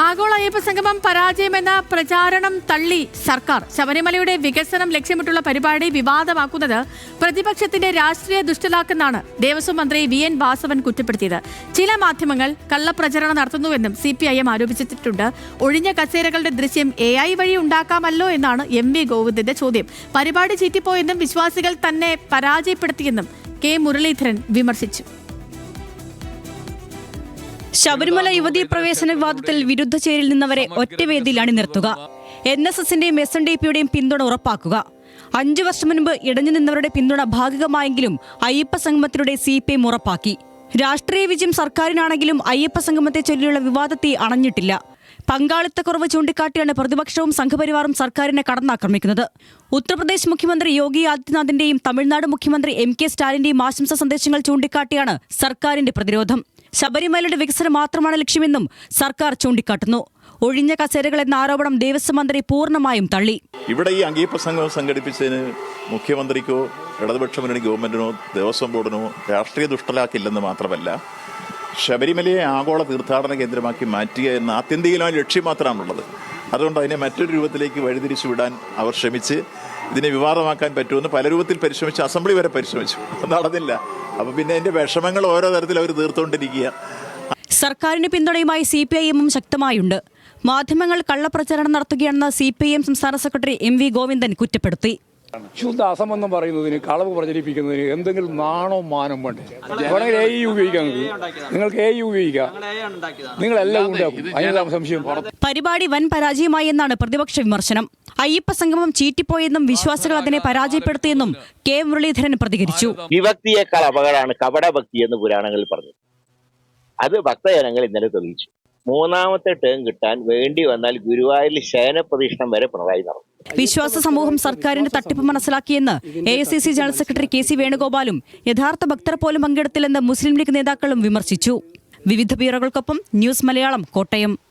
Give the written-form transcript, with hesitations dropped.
ആഗോള അയ്യപ്പ സംഗമം പരാജയമെന്ന പ്രചാരണം തള്ളി സർക്കാർ. ശബരിമലയുടെ വികസനം ലക്ഷ്യമിട്ടുള്ള പരിപാടി വിവാദമാക്കുന്നത് പ്രതിപക്ഷത്തിന്റെ രാഷ്ട്രീയ ദുഷ്ടലാക്കെന്നാണ് ദേവസ്വം മന്ത്രി VN വാസവൻ കുറ്റപ്പെടുത്തിയത്. ചില മാധ്യമങ്ങൾ കള്ളപ്രചരണം നടത്തുന്നുവെന്നും CPIM ആരോപിച്ചിട്ടുണ്ട്. ഒഴിഞ്ഞ കസേരകളുടെ ദൃശ്യം AI വഴി ഉണ്ടാക്കാമല്ലോ എന്നാണ് MV ഗോവിന്ദന്റെ ചോദ്യം. പരിപാടി ചീറ്റിപ്പോയെന്നും വിശ്വാസികൾ തന്നെ പരാജയപ്പെടുത്തിയെന്നും K മുരളീധരൻ വിമർശിച്ചു. ശബരിമല യുവതീ പ്രവേശന വിവാദത്തിൽ വിരുദ്ധ ചേരിൽ നിന്നവരെ ഒറ്റവേദിയിൽ അണിനിർത്തുക, NSSന്റെയും SNDPയുടെയും പിന്തുണ ഉറപ്പാക്കുക, 5 വർഷം മുൻപ് ഇടഞ്ഞു നിന്നവരുടെ പിന്തുണ ഭാഗികമായെങ്കിലും അയ്യപ്പ സംഗമത്തിലൂടെ CPIM ഉറപ്പാക്കി. രാഷ്ട്രീയ വിജയം സർക്കാരിനാണെങ്കിലും അയ്യപ്പ സംഗമത്തെ ചൊല്ലിയുള്ള വിവാദത്തെ അണഞ്ഞിട്ടില്ല. പങ്കാളിത്തക്കുറവ് ചൂണ്ടിക്കാട്ടിയാണ് പ്രതിപക്ഷവും സംഘപരിവാറും സർക്കാരിനെ കടന്നാക്രമിക്കുന്നത്. ഉത്തർപ്രദേശ് മുഖ്യമന്ത്രി യോഗി ആദിത്യനാഥിന്റെയും തമിഴ്നാട് മുഖ്യമന്ത്രി MK സ്റ്റാലിന്റെയും ആശംസാ സന്ദേശങ്ങൾ ചൂണ്ടിക്കാട്ടിയാണ് സർക്കാരിന്റെ പ്രതിരോധം. ശബരിമലയുടെ വികസനം മാത്രമാണ് ലക്ഷ്യമെന്നും സർക്കാർ ചൂണ്ടിക്കാട്ടുന്നു. ഒഴിഞ്ഞ കസേരകൾ എന്ന ആരോപണം ദേവസ്വം മന്ത്രി പൂർണ്ണമായും തള്ളി. ഇവിടെ ഈ അയ്യപ്പ സംഗമം സംഘടിപ്പിച്ചതിന് മുഖ്യമന്ത്രിക്കോ ഇടതുപക്ഷ മുന്നണി ഗവൺമെന്റിനോ ദേവസ്വം ബോർഡിനോ രാഷ്ട്രീയ ദുഷ്ടലാക്കില്ലെന്ന് മാത്രമല്ല, ശബരിമലയെ ആഗോള തീർത്ഥാടന കേന്ദ്രമാക്കി മാറ്റുക എന്ന ആത്യന്തികമായ ലക്ഷ്യം മാത്രമാണുള്ളത്. അതുകൊണ്ട് അതിനെ മറ്റൊരു രൂപത്തിലേക്ക് വഴിതിരിച്ചു വിടാൻ അവർ ശ്രമിച്ച് ഇതിനെ വിവാദമാക്കാൻ പറ്റുമെന്ന് പല രൂപത്തിൽ പരിശ്രമിച്ച് അസംബ്ലി വരെ പരിശ്രമിച്ചു. നടന്നില്ല. അപ്പൊ പിന്നെ അതിന്റെ വിഷമങ്ങൾ ഓരോ തരത്തിൽ അവർ തീർത്തുകൊണ്ടിരിക്കുക. സർക്കാരിന്റെ പിന്തുണയുമായി CPIMും ശക്തമായുണ്ട്. മാധ്യമങ്ങൾ കള്ളപ്രചാരണം നടത്തുകയാണെന്ന് CPIM സംസ്ഥാന സെക്രട്ടറി MV ഗോവിന്ദൻ കുറ്റപ്പെടുത്തി. ശുദ്ധ അസംബന്ധം പറയുന്നതിന്, കളവ് പ്രചരിപ്പിക്കുന്നതിന് എന്തെങ്കിലും നാണോ മാനം വേണ്ടേ? വേണമെങ്കിൽ AI ഉപയോഗിക്കാം. നിങ്ങൾക്ക് AI ഉപയോഗിക്കാം. നിങ്ങളെല്ലാം ഉണ്ടാക്കും. അതിനെല്ലാം സംശയം. പരിപാടി വൻ പരാജയമായി എന്നാണ് പ്രതിപക്ഷ വിമർശനം. അയ്യപ്പ സംഗമം ചീറ്റിപ്പോയെന്നും വിശ്വാസികൾ അതിനെ പരാജയപ്പെടുത്തിയെന്നും K മുരളീധരൻ പ്രതികരിച്ചു. വിഭക്തിയേക്കാൾ അപകടമാണ് കപടഭക്തി എന്ന് പുരാണങ്ങളിൽ പറഞ്ഞു. അത് ഭക്തജനങ്ങൾ ഇന്നലെ തെളിയിച്ചു. 3ാമത്തെ ടേം കിട്ടാൻ വേണ്ടി വന്നാൽ ഗുരുവായൂരിൽ ശയന പ്രദക്ഷിണം വരെ പിണറായി നടന്നു. വിശ്വാസ സമൂഹം സർക്കാരിന്റെ തട്ടിപ്പ് മനസ്സിലാക്കിയെന്ന് AICC ജനറൽ സെക്രട്ടറി KC വേണുഗോപാലും യഥാർത്ഥ ഭക്തർ പോലും പങ്കെടുത്തില്ലെന്ന് മുസ്ലിം ലീഗ് നേതാക്കളും വിമർശിച്ചു. വിവിധ ബ്യൂറോകൾക്കൊപ്പം ന്യൂസ് മലയാളം, കോട്ടയം.